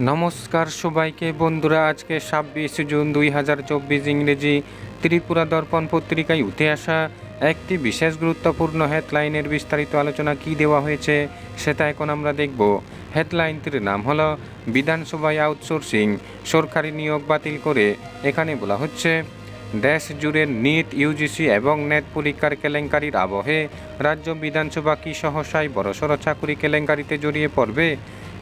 নমস্কার সবাইকে বন্ধুরা, আজকে ২৬ জুন ২০২৪ ইংরেজি ত্রিপুরা দর্পণ পত্রিকায় উঠে আসা একটি বিশেষ গুরুত্বপূর্ণ হেডলাইনের বিস্তারিত আলোচনা কি দেওয়া হয়েছে সেটা এখন আমরা দেখব। হেডলাইনটির নাম হলো বিধানসভায় আউটসোর্সিং, সরকারি নিয়োগ বাতিল করে। এখানে বলা হচ্ছে, দেশ জুড়ে নিট, ইউজিসি এবং নেট পরীক্ষার কেলেঙ্কারির আবহে রাজ্য বিধানসভা কি সহসায় বড়সড় চাকুরি কেলেঙ্কারিতে জড়িয়ে পড়বে?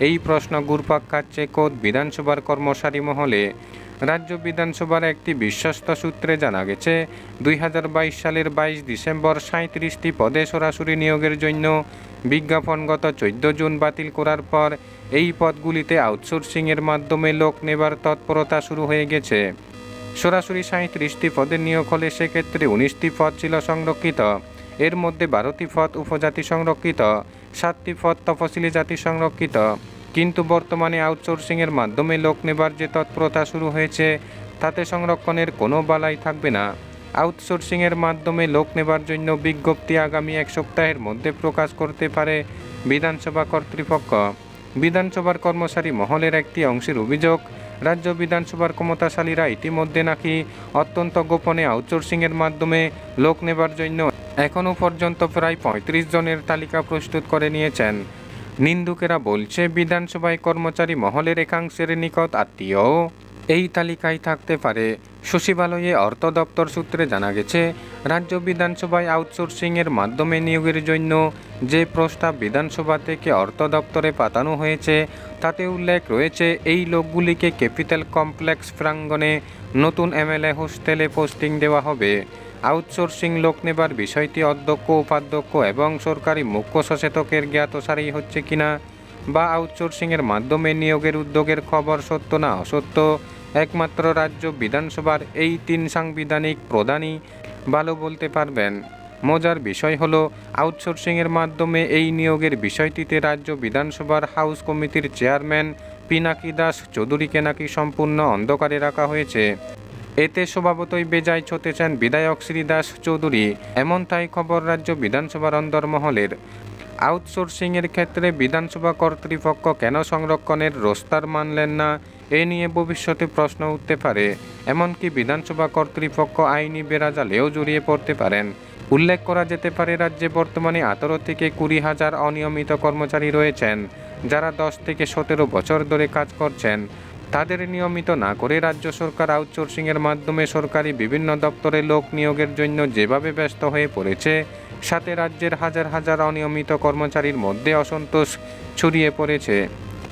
এই প্রশ্ন ঘুরপাক খাচ্ছে খোদ বিধানসভার কর্মচারী মহলে। রাজ্য বিধানসভার একটি বিশ্বস্ত সূত্রে জানা গেছে, ২০২২ সালের ২২ ডিসেম্বর ৩৭টি পদে সরাসরি নিয়োগের জন্য বিজ্ঞাপন গত ১৪ জুন বাতিল করার পর এই পদগুলিতে আউটসোর্সিংয়ের মাধ্যমে লোক নেবার তৎপরতা শুরু হয়ে গেছে। সরাসরি ৩৭টি পদের নিয়োগ হলে সেক্ষেত্রে ১৯টি পদ ছিল সংরক্ষিত। এর মধ্যে ১২টি পদ উপজাতি সংরক্ষিত, 7টি পদ তফসিলি জাতি সংরক্ষিত। কিন্তু বর্তমানে আউটসোর্সিংয়ের মাধ্যমে লোক নেবার যে তৎপরতা শুরু হয়েছে তাতে সংরক্ষণের কোনো বালাই থাকবে না। আউটসোর্সিংয়ের মাধ্যমে লোক নেবার জন্য বিজ্ঞপ্তি আগামী এক সপ্তাহের মধ্যে প্রকাশ করতে পারে বিধানসভা কর্তৃপক্ষ। বিধানসভার কর্মচারী মহলের একটি অংশের অভিযোগ, রাজ্য বিধানসভার ক্ষমতাশালীরা ইতিমধ্যে নাকি অত্যন্ত গোপনে আউটসোর্সিংয়ের মাধ্যমে লোক নেবার জন্য এখনও পর্যন্ত প্রায় ৩৫ জনের তালিকা প্রস্তুত করে নিয়েছেন। নিন্দুকেরা বলছে, বিধানসভায় কর্মচারী মহলের একাংশের নিকট আত্মীয়ও এই তালিকায় থাকতে পারে। সচিবালয়ে অর্থ দপ্তর সূত্রে জানা গেছে, রাজ্য বিধানসভায় আউটসোর্সিংয়ের মাধ্যমে নিয়োগের জন্য যে প্রস্তাব বিধানসভা থেকে অর্থ দপ্তরে পাঠানো হয়েছে তাতে উল্লেখ রয়েছে, এই লোকগুলিকে ক্যাপিটাল কমপ্লেক্স প্রাঙ্গণে নতুন এমএলএ হোস্টেলে পোস্টিং দেওয়া হবে। আউটসোর্সিং লোক নেবার বিষয়টি অধ্যক্ষ, উপাধ্যক্ষ এবং সরকারি মুখ্য সচেতকের জ্ঞাতসারেই হচ্ছে কিনা, বা আউটসোর্সিংয়ের মাধ্যমে নিয়োগের উদ্যোগের খবর সত্য না অসত্য, একমাত্র রাজ্য বিধানসভার এই ৩ সাংবিধানিক প্রধানই ভালো বলতে পারবেন। মজার বিষয় হলো, আউটসোর্সিংয়ের মাধ্যমে এই নিয়োগের বিষয়টিতে রাজ্য বিধানসভার হাউস কমিটির চেয়ারম্যান পিনাকি দাস চৌধুরীকে নাকি সম্পূর্ণ অন্ধকারে রাখা হয়েছে। এতে স্বভাবতই বেজায় চটেছেন বিধায়ক শ্রী দাস চৌধুরী, এমনটাই খবর রাজ্য বিধানসভার অন্দরমহলের। আউটসোর্সিংয়ের ক্ষেত্রে বিধানসভা কর্তৃপক্ষ কেন সংরক্ষণের রোস্টার মানলেন না, এ নিয়ে ভবিষ্যতে প্রশ্ন উঠতে পারে। এমনকি বিধানসভা কর্তৃপক্ষ আইনি বেড়াজালেও জড়িয়ে পড়তে পারেন। উল্লেখ করা যেতে পারে, রাজ্যে বর্তমানে ১৮ থেকে ২০ হাজার অনিয়মিত কর্মচারী রয়েছেন, যারা ১০ থেকে ১৭ বছর ধরে কাজ করছেন। তাদের নিয়মিত না করে রাজ্য সরকার আউটসোর্সিংয়ের মাধ্যমে সরকারি বিভিন্ন দপ্তরে লোক নিয়োগের জন্য যেভাবে ব্যস্ত হয়ে পড়েছে, সাথে রাজ্যের হাজার হাজার অনিয়মিত কর্মচারীর মধ্যে অসন্তোষ ছড়িয়ে পড়েছে।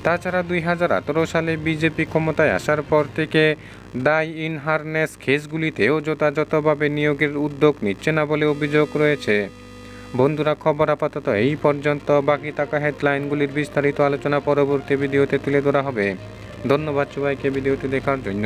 তাছাড়া ২০১৮ সালে বিজেপি ক্ষমতায় আসার পর থেকে ডাই ইন হারনেস কেসগুলিতেও যথাযথভাবে নিয়োগের উদ্যোগ নিচ্ছে না বলে অভিযোগ রয়েছে। বন্ধুরা, খবর আপাতত এই পর্যন্ত। বাকি থাকা হেডলাইনগুলির বিস্তারিত আলোচনা পরবর্তী ভিডিওতে তুলে ধরা হবে। ধন্যবাদ সবাইকে ভিডিওটি দেখার জন্য।